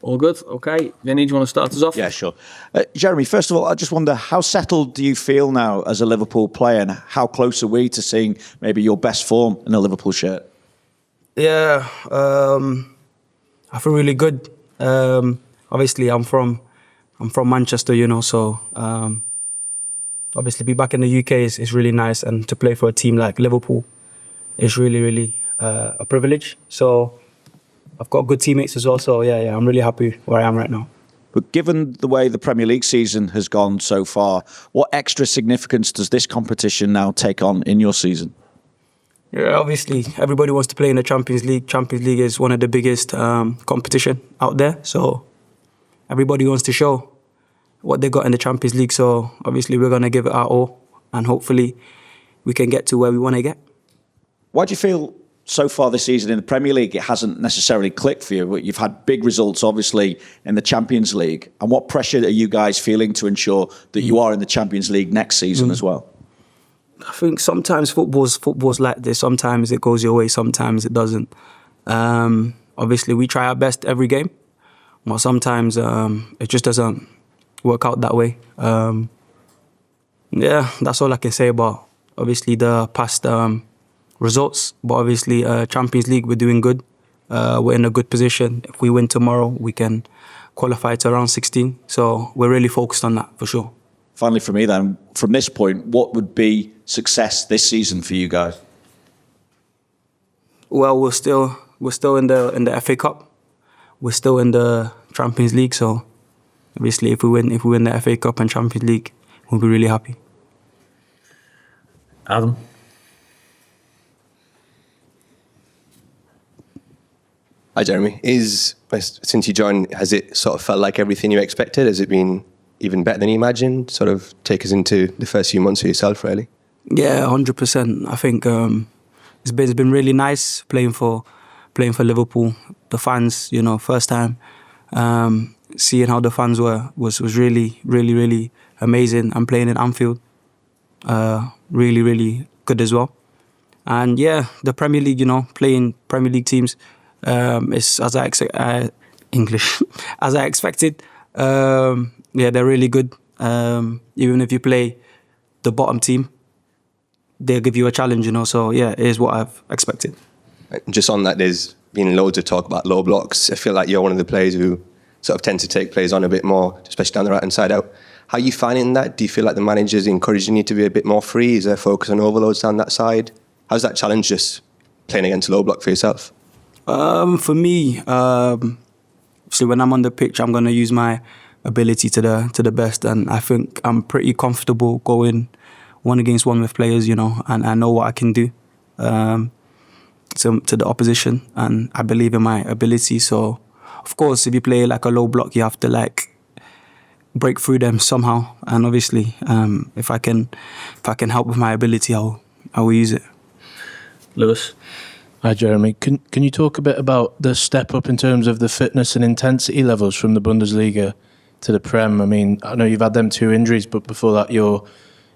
All good? Okay. Vinny, do you want to start us off? Yeah, sure. Jeremy, first of all, I just wonder, how settled do you feel now as a Liverpool player, and how close are we to seeing maybe your best form in a Liverpool shirt? Yeah, I feel really good. Obviously, I'm from Manchester, so obviously be back in the UK is really nice, and to play for a team like Liverpool is really, really a privilege. So I've got good teammates as well, so yeah, I'm really happy where I am right now. But given the way the Premier League season has gone so far, what extra significance does this competition now take on in your season? Yeah, obviously, everybody wants to play in the Champions League. Champions League is one of the biggest competition out there, so everybody wants to show what they got in the Champions League. So obviously, we're going to give it our all, and hopefully, we can get to where we want to get. Why do you feel so far this season in the Premier League it hasn't necessarily clicked for you? But you've had big results, obviously, in the Champions League. And what pressure are you guys feeling to ensure that you are in the Champions League next season as well? I think sometimes football's like this. Sometimes it goes your way, sometimes it doesn't. Obviously, we try our best every game, but sometimes it just doesn't work out that way. Yeah, that's all I can say about obviously the past results. But obviously, Champions League, we're doing good. We're in a good position. If we win tomorrow, we can qualify to round 16. So we're really focused on that for sure. Finally, for me then, from this point, what would be success this season for you guys? Well, we're still in the FA Cup. We're still in the Champions League. So obviously, if we win the FA Cup and Champions League, we'll be really happy. Adam? Hi, Jeremy. Since you joined, has it sort of felt like everything you expected? Has it been even better than you imagined? Sort of take us into the first few months for yourself, really. Yeah, 100%. I think it's been really nice playing for Liverpool. The fans, first time seeing how the fans was really, really, really amazing. And playing in Anfield, really, really good as well. And yeah, the Premier League, playing Premier League teams is as I expected. Yeah, they're really good. Even if you play the bottom team, they'll give you a challenge, So yeah, it is what I've expected. Just on that, there's been loads of talk about low blocks. I feel like you're one of the players who sort of tend to take players on a bit more, especially down the right-hand side out. How are you finding that? Do you feel like the manager's encouraging you to be a bit more free? Is there focus on overloads down that side? How's that challenge just playing against low block for yourself? For me, so when I'm on the pitch, I'm going to use my ability to the best, and I think I'm pretty comfortable going 1-against-1 with players, and I know what I can do to the opposition, and I believe in my ability. So, of course, if you play like a low block, you have to break through them somehow. And obviously, if I can help with my ability, I will use it. Lewis? Hi, Jeremy. Can you talk a bit about the step up in terms of the fitness and intensity levels from the Bundesliga to the Prem? I mean, I know you've had them 2 injuries, but before that, your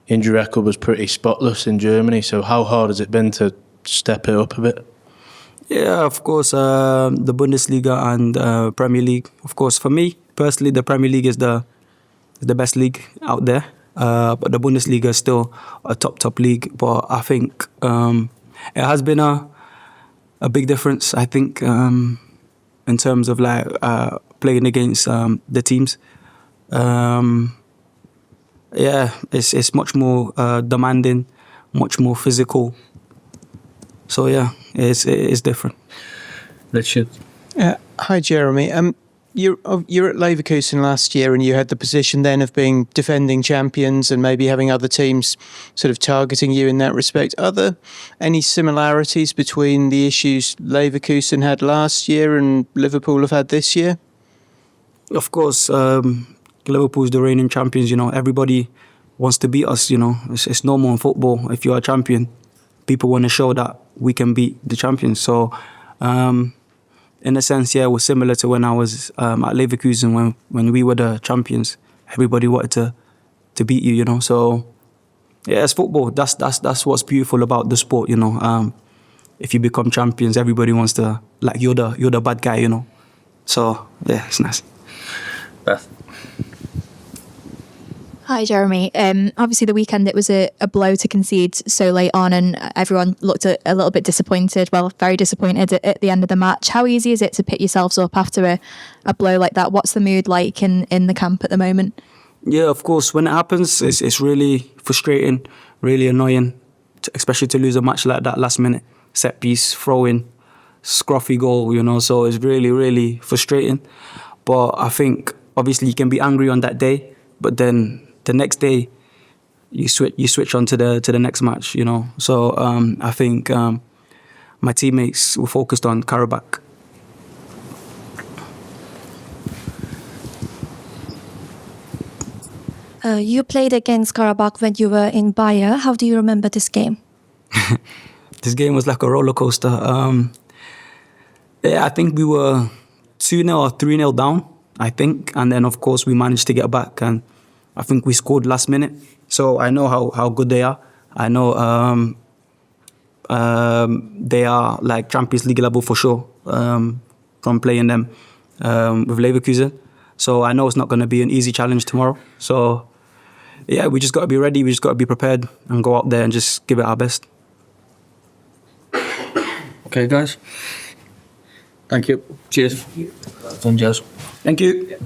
injury record was pretty spotless in Germany. So how hard has it been to step it up a bit? Yeah, of course, the Bundesliga and Premier League. Of course, for me personally, the Premier League is the best league out there. But the Bundesliga is still a top league. But I think it has been a big difference, I think, in terms of playing against the teams. Yeah, it's much more demanding, much more physical. So yeah, it's different. Richard? Hi, Jeremy. You're at Leverkusen last year, and you had the position then of being defending champions and maybe having other teams sort of targeting you in that respect. Are there any similarities between the issues Leverkusen had last year and Liverpool have had this year? Of course, Liverpool's the reigning champions. Everybody wants to beat us. It's normal in football. If you're a champion, people want to show that we can beat the champions. So, in a sense, yeah, it was similar to when I was at Leverkusen when we were the champions. Everybody wanted to beat you, So, yeah, it's football. That's what's beautiful about the sport, If you become champions, everybody wants to you're the bad guy, So yeah, it's nice. Beth. Hi, Jeremy. Obviously, the weekend it was a blow to concede so late on, and everyone looked a little bit disappointed. Well, very disappointed at the end of the match. How easy is it to pick yourselves up after a blow like that? What's the mood like in the camp at the moment? Yeah, of course. When it happens, it's really frustrating, really annoying, especially to lose a match like that last minute. Set piece, throw in, scruffy goal, you know. So it's really, really frustrating. But I think obviously you can be angry on that day, but then the next day you switch on to the next match, you know. So I think my teammates were focused on Qarabağ. You played against Qarabağ when you were in Bayer. How do you remember this game? This game was like a roller coaster. Yeah, I think we were 2-0 or 3-0 down, I think. And then, of course, we managed to get back. And I think we scored last minute. So I know how good they are. I know they are like Champions League level for sure from playing them with Leverkusen. So I know it's not going to be an easy challenge tomorrow. So, yeah, we just got to be ready. We just got to be prepared and go out there and just give it our best. Okay, guys. Thank you. Cheers. Fun, Jazz. Thank you.